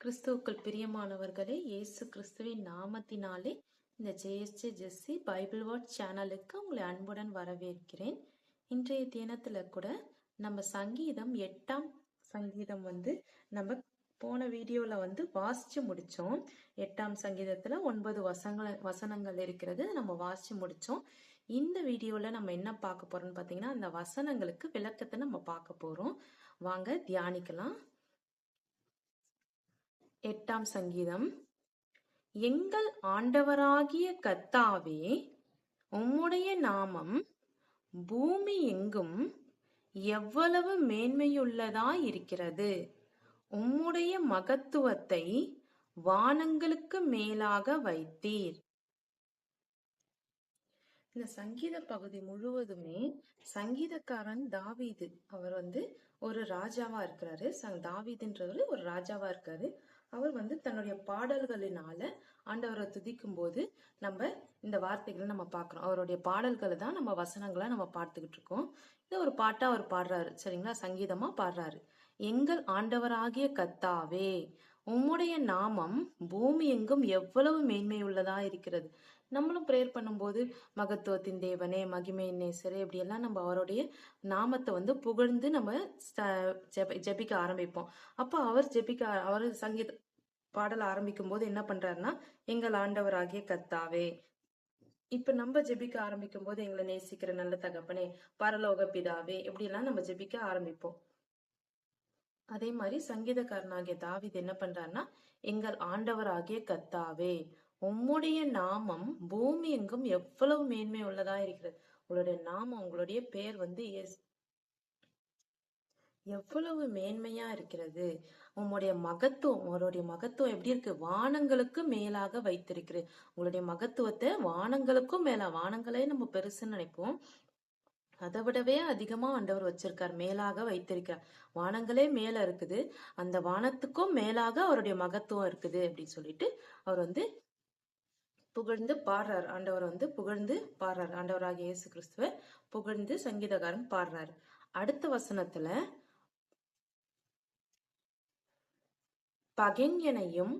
கிறிஸ்துவுக்குள் பிரியமானவர்களே, இயேசு கிறிஸ்துவின் நாமத்தினாலே இந்த ஜேஎஸ்ஜே ஜெஸ்ஸி பைபிள் வேர்ட் சேனலுக்கு உங்களை அன்புடன் வரவேற்கிறேன். இன்றைய தினத்துல கூட நம்ம சங்கீதம் 8ஆம் சங்கீதம் நம்ம போன வீடியோல வாசிச்சு முடிச்சோம். 8ஆம் சங்கீதத்துல 9 வசனங்கள் இருக்கிறது, நம்ம வாசிச்சு முடிச்சோம். இந்த வீடியோல நம்ம என்ன பார்க்க போறோம்னு பாத்தீங்கன்னா, அந்த வசனங்களுக்கு விளக்கத்தை நம்ம பார்க்க போறோம். வாங்க தியானிக்கலாம். 8ஆம் சங்கீதம். எங்கள் ஆண்டவராகிய கர்த்தாவே, உம்முடைய நாமம் பூமி எங்கும் எவ்வளவு மேன்மையுள்ளதாய் இருக்கிறது. உம்முடைய மகத்துவத்தை வானங்களுக்கு மேலாக வைத்தீர். இந்த சங்கீத பகுதி முழுவதுமே சங்கீதக்காரன் தாவீது அவர் ஒரு ராஜாவா இருக்கிறாரு. தாவீதுன்றவர் ஒரு ராஜாவா இருக்காரு. அவர் தன்னுடைய பாடல்களினால ஆண்டவரை துதிக்கும் போது நம்ம இந்த வார்த்தைகளை நம்ம பார்க்கிறோம். அவருடைய பாடல்களை தான் நம்ம வசனங்களை நம்ம பார்த்துக்கிட்டு இருக்கோம். இது ஒரு பாட்டா அவர் பாடுறாரு, சரிங்களா? சங்கீதமா பாடுறாரு. எங்கள் ஆண்டவராகிய கர்த்தாவே, உம்முடைய நாமம் பூமி எங்கும் எவ்வளவு மேன்மை உள்ளதா இருக்கிறது. நம்மளும் ப்ரேயர் பண்ணும்போது மகத்துவத்தின் தேவனே, மகிமையின் நேசரே, இப்படி எல்லாம் நம்ம அவருடைய நாமத்தை புகழ்ந்து நம்ம ஜெபிக்க ஆரம்பிப்போம். அப்போ அவர் சங்கீத பாடல் ஆரம்பிக்கும் போது என்ன பண்றாருன்னா, எங்கள் ஆண்டவராகிய கர்த்தாவே. இப்ப நம்ம ஜெபிக்க ஆரம்பிக்கும் போது எங்களை நேசிக்கிற நல்ல தகப்பனே, பரலோக பிதாவே, இப்படி எல்லாம் நம்ம ஜெபிக்க ஆரம்பிப்போம். அதே மாதிரி சங்கீதக்காரனாகிய தாவீது என்ன பண்றாருன்னா, எங்கள் ஆண்டவராகிய கர்த்தாவே, உம்முடைய நாமம் பூமி எங்கும் எவ்வளவு மேன்மை உள்ளதா இருக்கிறது. உங்களுடைய நாமம், உங்களுடைய பெயர் எவ்வளவு மேன்மையா இருக்கிறது. உங்களுடைய மகத்துவம் எப்படி இருக்கு? வானங்களுக்கு மேலாக வைத்திருக்கிறது. உங்களுடைய மகத்துவத்தை வானங்களுக்கும் மேல, வானங்களே நம்ம பெருசுன்னு நினைப்போம், அதை விடவே அதிகமா ஆண்டவர் வச்சிருக்கார், மேலாக வைத்திருக்கார். வானங்களே மேல இருக்குது, அந்த வானத்துக்கும் மேலாக அவருடைய மகத்துவம் இருக்குது அப்படின்னு சொல்லிட்டு அவர் புகழ்ந்து பாடுறார். ஆண்டவர் புகழ்ந்து பாடுறார். ஆண்டவராகிய இயேசு கிறிஸ்துவ புகழ்ந்து சங்கீதக்காரன் பாடுறாரு. அடுத்த வசனத்துல, பகைஞனையும்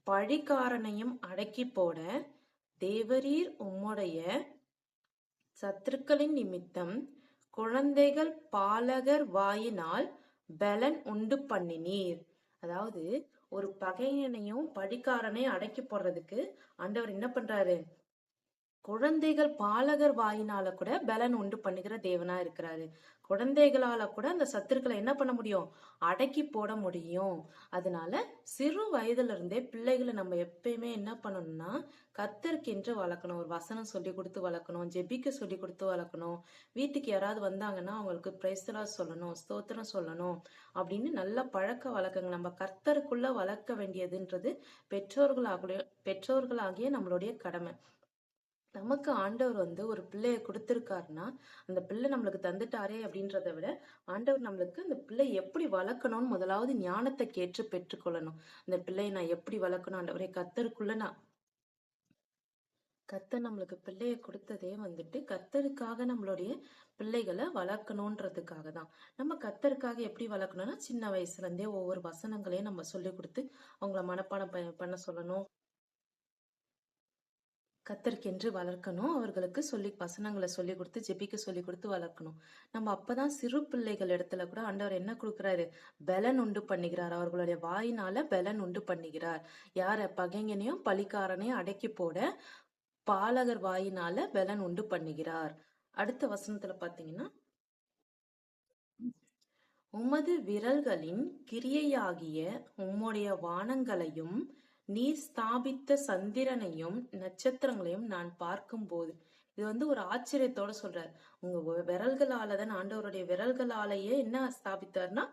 பழிகாரனையும் அடக்கி போட தேவரீர் உம்முடைய சத்துருக்களின் நிமித்தம் குழந்தைகள் பாலகர் வாயினால் பலன் உண்டு பண்ணினீர். அதாவது ஒரு பகையனையும் பழிக்காரனையும் அடக்கி போடுறதுக்கு ஆண்டவர் என்ன பண்றாரு? குழந்தைகள் பாலகர் வாயினால கூட பலன் உண்டு பண்ணுகிற தேவனா இருக்கிறாரு. குழந்தைகளால கூட அந்த சத்துருக்களை என்ன பண்ண முடியும்? அடக்கி போட முடியும். அதனால சிறு வயதுல இருந்தே பிள்ளைகளை நம்ம எப்பயுமே என்ன பண்ணணும்னா, கர்த்தருக்கென்று வளர்க்கணும். ஒரு வசனம் சொல்லி கொடுத்து வளர்க்கணும், ஜெபிக்க சொல்லி கொடுத்து வளர்க்கணும். வீட்டுக்கு யாராவது வந்தாங்கன்னா அவங்களுக்கு பிரைஸ் தி லார்ட் சொல்லணும், ஸ்தோத்திரம் சொல்லணும் அப்படின்னு நல்ல பழக்க வழக்கங்கள் நம்ம கர்த்தருக்குள்ள வளர்க்க வேண்டியதுன்றது பெற்றோர்களாகிய நம்மளுடைய கடமை. நமக்கு ஆண்டவர் ஒரு பிள்ளைய கொடுத்திருக்காருன்னா, அந்த பிள்ளை நம்மளுக்கு தந்துட்டாரே அப்படின்றத விட, ஆண்டவர் நம்மளுக்கு அந்த பிள்ளை எப்படி வளர்க்கணும்னு முதலாவது ஞானத்தை கேட்டு பெற்றுக்கொள்ளணும். அந்த பிள்ளையை நான் எப்படி வளர்க்கணும் ஆண்டவரே? கர்த்தருக்குள்ள கர்த்தர் நம்மளுக்கு பிள்ளைய கொடுத்ததே கர்த்தருக்காக நம்மளுடைய பிள்ளைகளை வளர்க்கணுன்றதுக்காக தான். நம்ம கர்த்தருக்காக எப்படி வளர்க்கணும்னா, சின்ன வயசுல இருந்தே ஒவ்வொரு வசனங்களையும் நம்ம சொல்லி கொடுத்து அவங்கள மனப்பாடம் பண்ண சொல்லணும். கர்த்தருக்கென்று வளர்க்கணும். அவர்களுக்கு வசனங்களை சொல்லி கொடுத்து ஜெபிக்க சொல்லி கொடுத்து வளர்க்கணும். நம்ம அப்பதான் சிறு பிள்ளைகள் இடத்துல கூட ஆண்டவர் என்ன கொடுக்குறாரு? பலன் உண்டு பண்ணுகிறார். அவர்களுடைய வாயினால பலன் உண்டு பண்ணுகிறார். யார? பகைஞனையும் பழிக்காரனையும் அடக்கி போட பாலகர் வாயினால பலன் உண்டு பண்ணுகிறார். அடுத்த வசனத்துல பாத்தீங்கன்னா, உமது விரல்களின் கிரியையாகிய உம்முடைய வானங்களையும் நீர் ஸ்தாபித்த சந்திரனையும் நட்சத்திரங்களையும் நான் பார்க்கும் போது, இது ஒரு ஆச்சரியத்தோட சொல்றார். உங்க விரல்களாலதான், ஆண்டவருடைய விரல்களாலேயே என்ன ஸ்தாபித்தார்னா,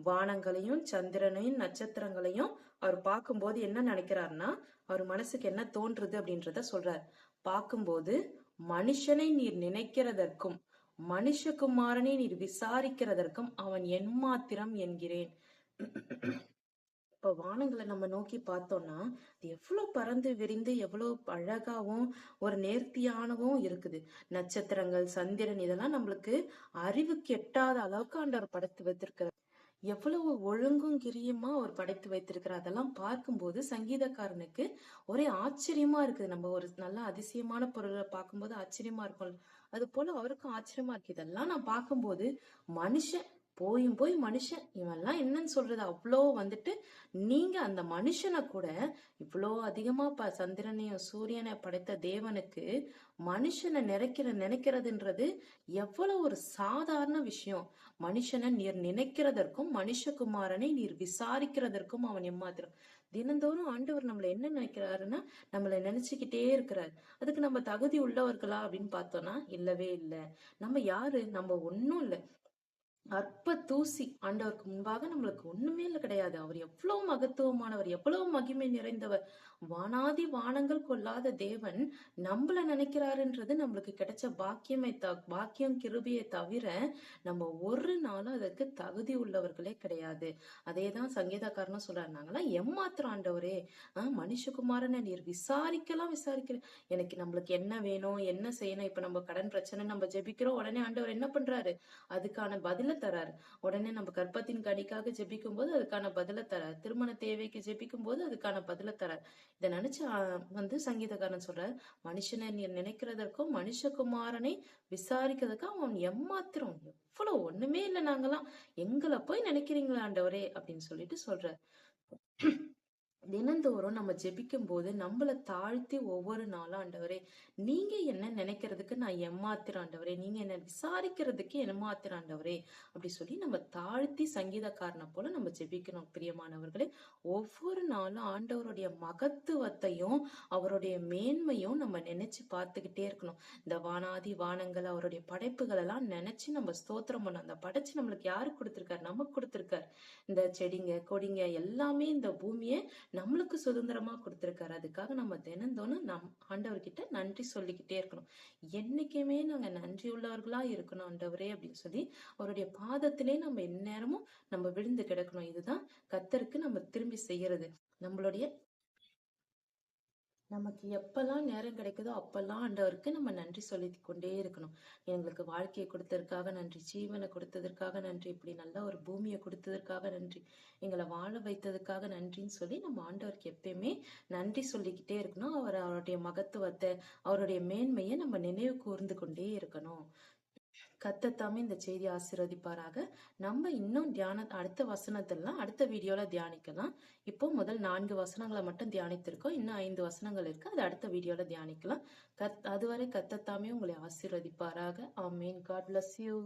வானங்களையும் சந்திரனையும் நட்சத்திரங்களையும் அவர் பார்க்கும்போது என்ன நினைக்கிறாருன்னா, அவர் மனசுக்கு என்ன தோன்றுது அப்படின்றத சொல்றார். பார்க்கும்போது மனுஷனை நீர் நினைக்கிறதற்கும் மனுஷகுமாரனை நீர் விசாரிக்கிறதற்கும் அவன் எம்மாத்திரம் என்கிறேன். இப்ப வானங்களை நம்ம நோக்கி பார்த்தோம்னா, அது எவ்வளவு பறந்து விரிந்து எவ்வளவு அழகாவும் ஒரு நேர்த்தியானவும் இருக்குது. நட்சத்திரங்கள், சந்திரன், இதெல்லாம் நம்மளுக்கு அறிவுக்கு எட்டாத அளவுக்கு ஆண்டவர் படைத்து வைத்திருக்கிறார். எவ்வளவு ஒழுங்கும் கிரியுமா அவர் படைத்து வைத்திருக்கிறார். அதெல்லாம் பார்க்கும்போது சங்கீதக்காரனுக்கு ஒரே ஆச்சரியமா இருக்குது. நம்ம ஒரு நல்ல அதிசயமான பொருளை பார்க்கும்போது ஆச்சரியமா இருக்கும். அது போல அவருக்கும் ஆச்சரியமா இருக்கு. இதெல்லாம் நான் பார்க்கும்போது மனுஷன் போய் மனுஷன் இவெல்லாம் என்னன்னு சொல்றது, அவ்வளோ வந்துட்டு நீங்க அந்த மனுஷனை கூட இவ்வளோ அதிகமா சந்திரனையும் சூரியனை படைத்த தேவனுக்கு மனுஷனை நினைக்கிறதுன்றது எவ்வளவு ஒரு சாதாரண விஷயம். மனுஷனை நீர் நினைக்கிறதற்கும் மனுஷகுமாரனை நீர் விசாரிக்கிறதற்கும் அவன் எம்மாத்திரம். தினந்தோறும் ஆண்டவர் நம்மள என்ன நினைக்கிறாருன்னா நம்மள நினைச்சுக்கிட்டே இருக்கிறார். அதுக்கு நம்ம தகுதி உள்ளவர்களா அப்படின்னு பார்த்தோம்னா இல்லவே இல்லை. நம்ம யாரு? நம்ம ஒன்னும் இல்லை, அற்ப தூசி. ஆண்டவருக்கு முன்பாக நம்மளுக்கு ஒண்ணுமே இல்லை, கிடையாது. அவர் எவ்வளவு மகத்துவமானவர், எவ்வளவு மகிமை நிறைந்தவர். வானாதி வானங்கள் கொள்ளாத தேவன் நம்மள நினைக்கிறாருன்றது நம்மளுக்கு கிடைச்ச பாக்கியம் கிருபையை தவிர நம்ம ஒரு நாளும் அதற்கு தகுதி உள்ளவர்களே கிடையாது. அதேதான் சங்கீதக்காரனும் சொல்றாரு, நாங்கெல்லாம் எம்மாத்திரம் ஆண்டவரே, மனுஷகுமாரனை நீர் விசாரிக்கலாம் எனக்கு நம்மளுக்கு என்ன வேணும், என்ன செய்யணும். இப்ப நம்ம கடன் பிரச்சனை நம்ம ஜெபிக்கிறோம், உடனே ஆண்டவர் என்ன பண்றாரு, அதுக்கான பதில தராரு. உடனே நம்ம கர்ப்பத்தின் கனிக்காக ஜெபிக்கும் போது அதுக்கான பதில தராரு. திருமண தேவைக்கு ஜெபிக்கும் போது அதுக்கான பதில தராரு. இதை நினைச்சு சங்கீதக்காரன் சொல்றாரு, மனுஷனை நினைக்கிறதற்கும் மனுஷகுமாரனை விசாரிக்கிறதுக்கும் அவன் எம்மாத்திரம், எவ்வளவு ஒண்ணுமே இல்லை, நாங்கெல்லாம் எங்களை போய் நினைக்கிறீங்களா ஆண்டவரே அப்படின்னு சொல்லிட்டு சொல்றாரு. தினந்தோறும் நம்ம ஜெபிக்கும் போது நம்மளை தாழ்த்தி ஒவ்வொரு நாளும் ஆண்டவரே நீங்க என்ன நினைக்கிறதுக்கு நான் எம்மாத்திரம் ஆண்டவரே, நீங்க என்ன விசாரிக்கிறதுக்கு எம்மாத்திரம் ஆண்டவரே அப்படி சொல்லி நம்ம தாழ்த்தி சங்கீதக்காரனை போல நம்ம ஜெபிக்கணும். பிரியமானவர்களே, ஒவ்வொரு நாளும் ஆண்டவருடைய மகத்துவத்தையும் அவருடைய மேன்மையும் நம்ம நினைச்சு பார்த்துக்கிட்டே இருக்கணும். இந்த வானாதி வானங்கள் அவருடைய படைப்புகள் எல்லாம் நினைச்சு நம்ம ஸ்தோத்திரம் பண்ணணும். அந்த படைச்சு நம்மளுக்கு யாரு கொடுத்திருக்காரு? நமக்கு கொடுத்திருக்காரு. இந்த செடிங்க கொடிங்க எல்லாமே இந்த பூமியை நம்மளுக்கு சுதந்திரமா கொடுத்திருக்காரு. அதுக்காக நம்ம தினந்தோறும் ஆண்டவர்கிட்ட நன்றி சொல்லிக்கிட்டே இருக்கணும். என்னைக்குமே நாங்க நன்றி உள்ளவர்களா இருக்கணும் ஆண்டவரே அப்படின்னு சொல்லி அவருடைய பாதத்திலே நம்ம எந்நேரமும் நம்ம விழுந்து கிடக்கணும். இதுதான் கர்த்தருக்கு நம்ம திரும்பி செய்யறது. நமக்கு எப்பெல்லாம் நேரம் கிடைக்குதோ அப்பெல்லாம் ஆண்டவருக்கு நம்ம நன்றி சொல்லி கொண்டே இருக்கணும். எங்களுக்கு வாழ்க்கையை கொடுத்ததற்காக நன்றி, ஜீவனை கொடுத்ததற்காக நன்றி, இப்படி நல்ல ஒரு பூமியை கொடுத்ததற்காக நன்றி, எங்களை வாழ வைத்ததுக்காக நன்றின்னு சொல்லி நம்ம ஆண்டவருக்கு எப்பயுமே நன்றி சொல்லிக்கிட்டே இருக்கணும். அவருடைய மகத்துவத்தை அவருடைய மேன்மையை நம்ம நினைவு கூர்ந்து கொண்டே இருக்கணும். கர்த்தர் இந்த செய்தி ஆசீர்வதிப்பாராக. நம்ம இன்னும் அடுத்த வசனத்திலாம் அடுத்த வீடியோல தியானிக்கலாம். இப்போ முதல் 4 வசனங்களை மட்டும் தியானித்திருக்கோம். இன்னும் 5 வசனங்கள் இருக்கு, அது அடுத்த வீடியோல தியானிக்கலாம். அதுவரை கர்த்தர் உங்களை ஆசீர்வதிப்பாராக. ஆமீன். God bless you.